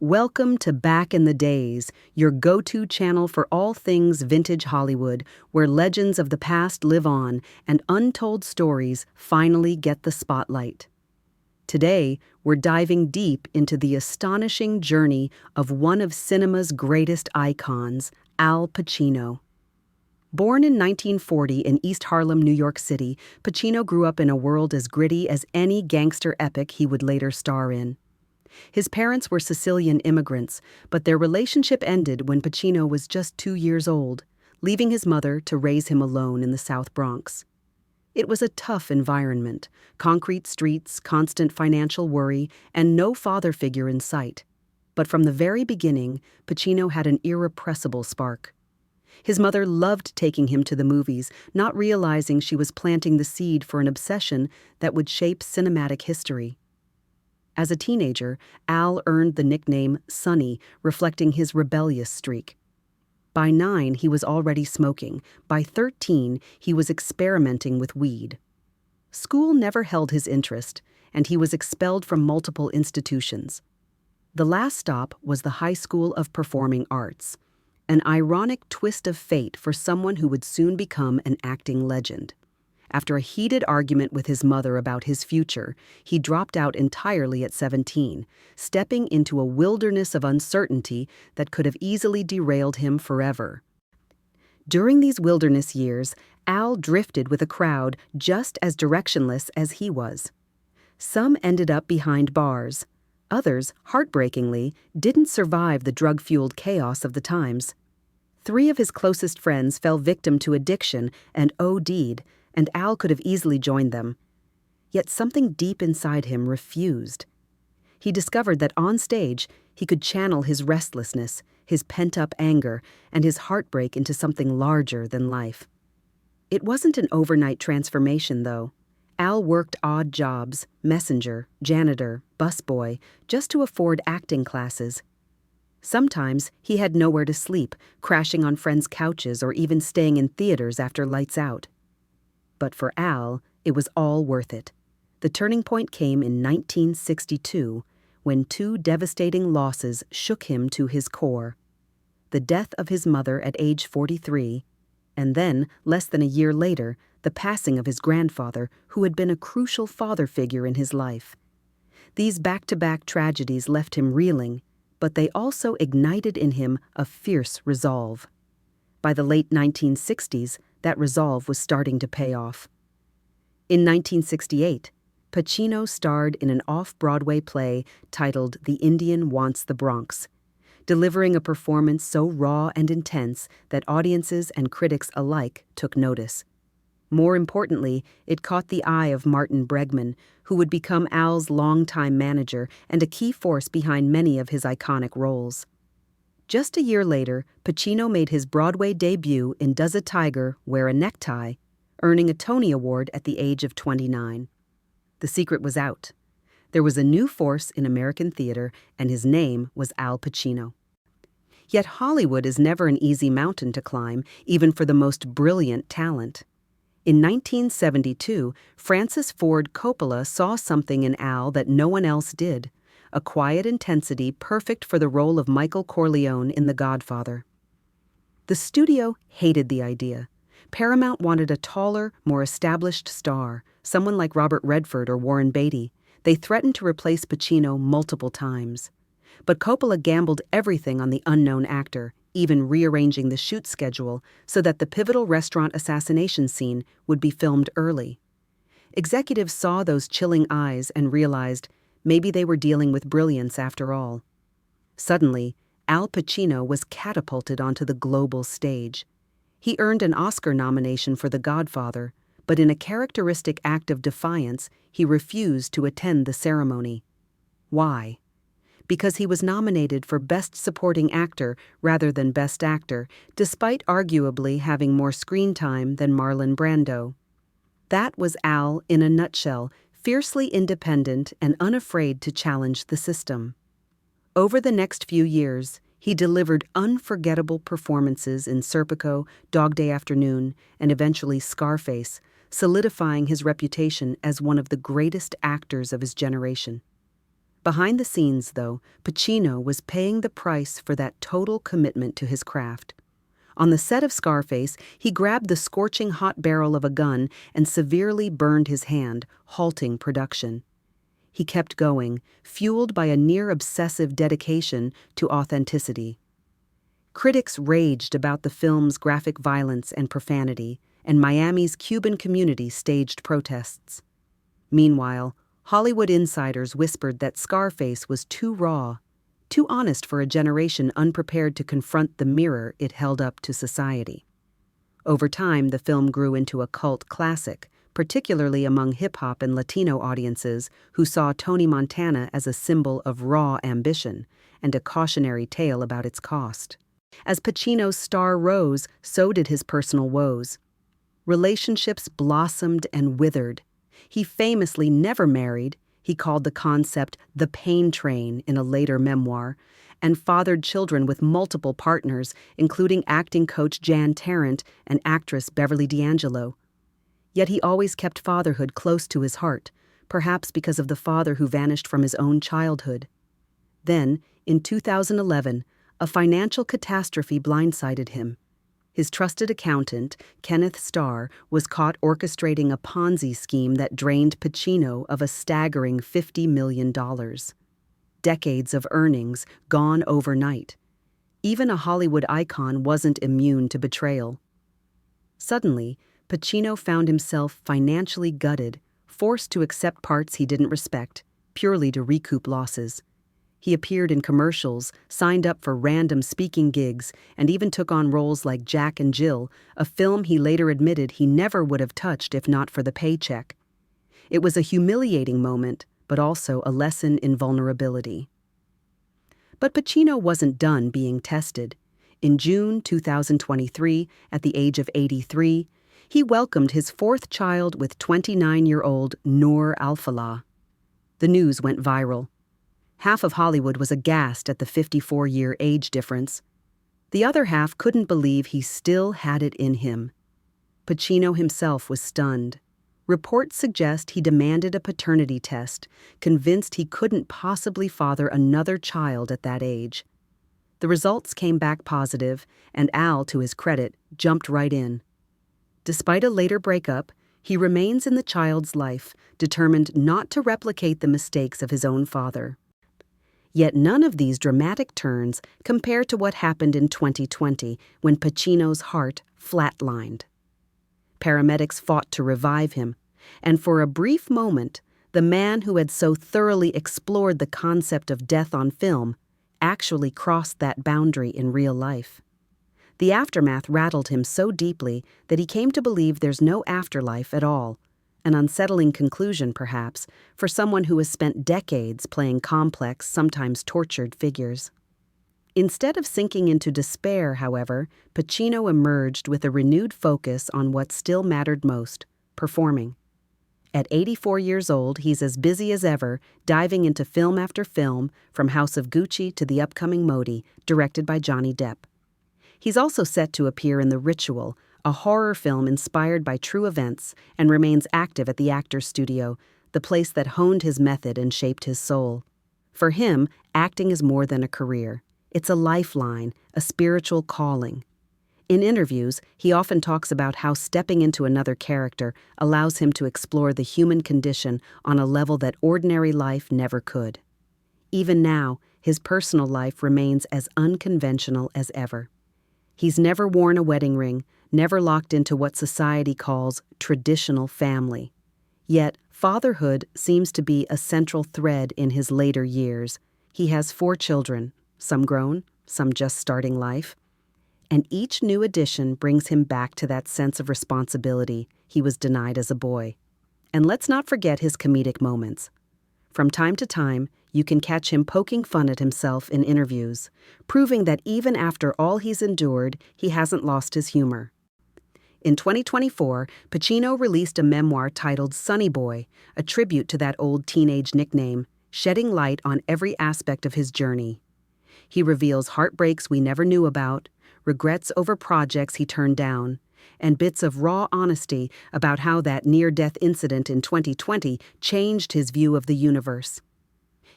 Welcome to Back in the Days, your go-to channel for all things vintage Hollywood, where legends of the past live on and untold stories finally get the spotlight. Today, we're diving deep into the astonishing journey of one of cinema's greatest icons, Al Pacino. Born in 1940 in East Harlem, New York City, Pacino grew up in a world as gritty as any gangster epic he would later star in. His parents were Sicilian immigrants, but their relationship ended when Pacino was just 2 years old, leaving his mother to raise him alone in the South Bronx. It was a tough environment: concrete streets, constant financial worry, and no father figure in sight. But from the very beginning, Pacino had an irrepressible spark. His mother loved taking him to the movies, not realizing she was planting the seed for an obsession that would shape cinematic history. As a teenager, Al earned the nickname Sonny, reflecting his rebellious streak. By 9, he was already smoking. By 13, he was experimenting with weed. School never held his interest, and he was expelled from multiple institutions. The last stop was the High School of Performing Arts, an ironic twist of fate for someone who would soon become an acting legend. After a heated argument with his mother about his future, he dropped out entirely at 17, stepping into a wilderness of uncertainty that could have easily derailed him forever. During these wilderness years, Al drifted with a crowd just as directionless as he was. Some ended up behind bars. Others, heartbreakingly, didn't survive the drug-fueled chaos of the times. 3 of his closest friends fell victim to addiction and OD'd, and Al could have easily joined them. Yet something deep inside him refused. He discovered that on stage, he could channel his restlessness, his pent-up anger, and his heartbreak into something larger than life. It wasn't an overnight transformation, though. Al worked odd jobs: messenger, janitor, busboy, just to afford acting classes. Sometimes he had nowhere to sleep, crashing on friends' couches or even staying in theaters after lights out. But for Al, it was all worth it. The turning point came in 1962, when 2 devastating losses shook him to his core: the death of his mother at age 43, and then, less than a year later, the passing of his grandfather, who had been a crucial father figure in his life. These back-to-back tragedies left him reeling, but they also ignited in him a fierce resolve. By the late 1960s, that resolve was starting to pay off. In 1968, Pacino starred in an off-Broadway play titled The Indian Wants the Bronx, delivering a performance so raw and intense that audiences and critics alike took notice. More importantly, it caught the eye of Martin Bregman, who would become Al's longtime manager and a key force behind many of his iconic roles. Just a year later, Pacino made his Broadway debut in Does a Tiger Wear a Necktie, earning a Tony Award at the age of 29. The secret was out. There was a new force in American theater, and his name was Al Pacino. Yet Hollywood is never an easy mountain to climb, even for the most brilliant talent. In 1972, Francis Ford Coppola saw something in Al that no one else did: a quiet intensity perfect for the role of Michael Corleone in The Godfather. The studio hated the idea. Paramount wanted a taller, more established star, someone like Robert Redford or Warren Beatty. They threatened to replace Pacino multiple times. But Coppola gambled everything on the unknown actor, even rearranging the shoot schedule so that the pivotal restaurant assassination scene would be filmed early. Executives saw those chilling eyes and realized maybe they were dealing with brilliance after all. Suddenly, Al Pacino was catapulted onto the global stage. He earned an Oscar nomination for The Godfather, but in a characteristic act of defiance, he refused to attend the ceremony. Why? Because he was nominated for Best Supporting Actor rather than Best Actor, despite arguably having more screen time than Marlon Brando. That was Al in a nutshell, fiercely independent and unafraid to challenge the system. Over the next few years, he delivered unforgettable performances in Serpico, Dog Day Afternoon, and eventually Scarface, solidifying his reputation as one of the greatest actors of his generation. Behind the scenes, though, Pacino was paying the price for that total commitment to his craft. On the set of Scarface, he grabbed the scorching hot barrel of a gun and severely burned his hand, halting production. He kept going, fueled by a near-obsessive dedication to authenticity. Critics raged about the film's graphic violence and profanity, and Miami's Cuban community staged protests. Meanwhile, Hollywood insiders whispered that Scarface was too raw, too honest for a generation unprepared to confront the mirror it held up to society. Over time, the film grew into a cult classic, particularly among hip-hop and Latino audiences who saw Tony Montana as a symbol of raw ambition and a cautionary tale about its cost. As Pacino's star rose, so did his personal woes. Relationships blossomed and withered. He famously never married. He called the concept the pain train in a later memoir, and fathered children with multiple partners, including acting coach Jan Tarrant and actress Beverly D'Angelo. Yet he always kept fatherhood close to his heart, perhaps because of the father who vanished from his own childhood. Then, in 2011, a financial catastrophe blindsided him. His trusted accountant, Kenneth Starr, was caught orchestrating a Ponzi scheme that drained Pacino of a staggering $50 million. Decades of earnings gone overnight. Even a Hollywood icon wasn't immune to betrayal. Suddenly, Pacino found himself financially gutted, forced to accept parts he didn't respect, purely to recoup losses. He appeared in commercials, signed up for random speaking gigs, and even took on roles like Jack and Jill, a film he later admitted he never would have touched if not for the paycheck. It was a humiliating moment, but also a lesson in vulnerability. But Pacino wasn't done being tested. In June 2023, at the age of 83, he welcomed his fourth child with 29-year-old Noor Alfallah. The news went viral. Half of Hollywood was aghast at the 54-year age difference. The other half couldn't believe he still had it in him. Pacino himself was stunned. Reports suggest he demanded a paternity test, convinced he couldn't possibly father another child at that age. The results came back positive, and Al, to his credit, jumped right in. Despite a later breakup, he remains in the child's life, determined not to replicate the mistakes of his own father. Yet none of these dramatic turns compare to what happened in 2020 when Pacino's heart flatlined. Paramedics fought to revive him, and for a brief moment, the man who had so thoroughly explored the concept of death on film actually crossed that boundary in real life. The aftermath rattled him so deeply that he came to believe there's no afterlife at all. An unsettling conclusion, perhaps, for someone who has spent decades playing complex, sometimes tortured figures. Instead of sinking into despair, however, Pacino emerged with a renewed focus on what still mattered most: performing. At 84 years old, he's as busy as ever, diving into film after film, from House of Gucci to the upcoming Modi, directed by Johnny Depp. He's also set to appear in The Ritual, a horror film inspired by true events, and remains active at the Actors Studio, the place that honed his method and shaped his soul. For him, acting is more than a career. It's a lifeline, a spiritual calling. In interviews, he often talks about how stepping into another character allows him to explore the human condition on a level that ordinary life never could. Even now, his personal life remains as unconventional as ever. He's never worn a wedding ring, never locked into what society calls traditional family. Yet, fatherhood seems to be a central thread in his later years. He has 4 children, some grown, some just starting life. And each new addition brings him back to that sense of responsibility he was denied as a boy. And let's not forget his comedic moments. From time to time, you can catch him poking fun at himself in interviews, proving that even after all he's endured, he hasn't lost his humor. In 2024, Pacino released a memoir titled Sonny Boy, a tribute to that old teenage nickname, shedding light on every aspect of his journey. He reveals heartbreaks we never knew about, regrets over projects he turned down, and bits of raw honesty about how that near-death incident in 2020 changed his view of the universe.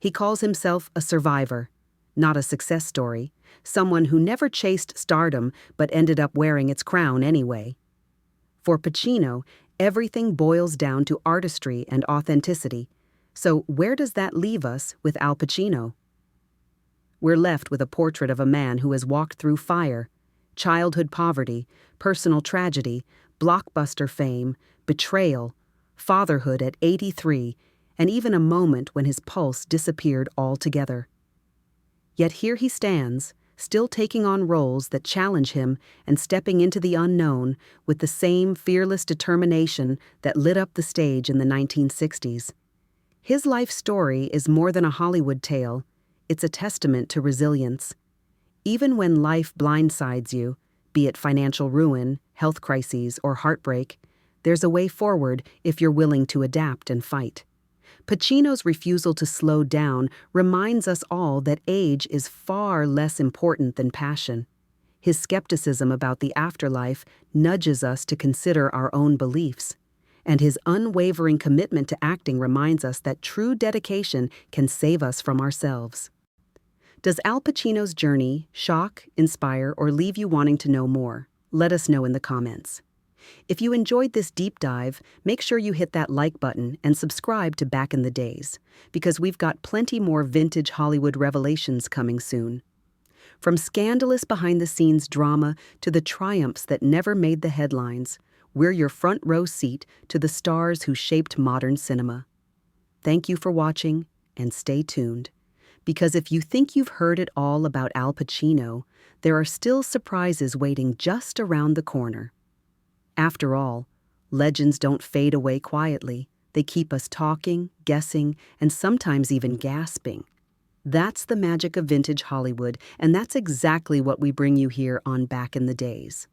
He calls himself a survivor, not a success story, someone who never chased stardom but ended up wearing its crown anyway. For Pacino, everything boils down to artistry and authenticity. So where does that leave us with Al Pacino? We're left with a portrait of a man who has walked through fire, childhood poverty, personal tragedy, blockbuster fame, betrayal, fatherhood at 83, and even a moment when his pulse disappeared altogether. Yet here he stands, still taking on roles that challenge him and stepping into the unknown with the same fearless determination that lit up the stage in the 1960s. His life story is more than a Hollywood tale. It's a testament to resilience. Even when life blindsides you, be it financial ruin, health crises, or heartbreak, there's a way forward if you're willing to adapt and fight. Pacino's refusal to slow down reminds us all that age is far less important than passion. His skepticism about the afterlife nudges us to consider our own beliefs. And his unwavering commitment to acting reminds us that true dedication can save us from ourselves. Does Al Pacino's journey shock, inspire, or leave you wanting to know more? Let us know in the comments. If you enjoyed this deep dive, make sure you hit that like button and subscribe to Back in the Days, because we've got plenty more vintage Hollywood revelations coming soon. From scandalous behind-the-scenes drama to the triumphs that never made the headlines, we're your front row seat to the stars who shaped modern cinema. Thank you for watching, and stay tuned. Because if you think you've heard it all about Al Pacino, there are still surprises waiting just around the corner. After all, legends don't fade away quietly. They keep us talking, guessing, and sometimes even gasping. That's the magic of vintage Hollywood, and that's exactly what we bring you here on Back in the Days.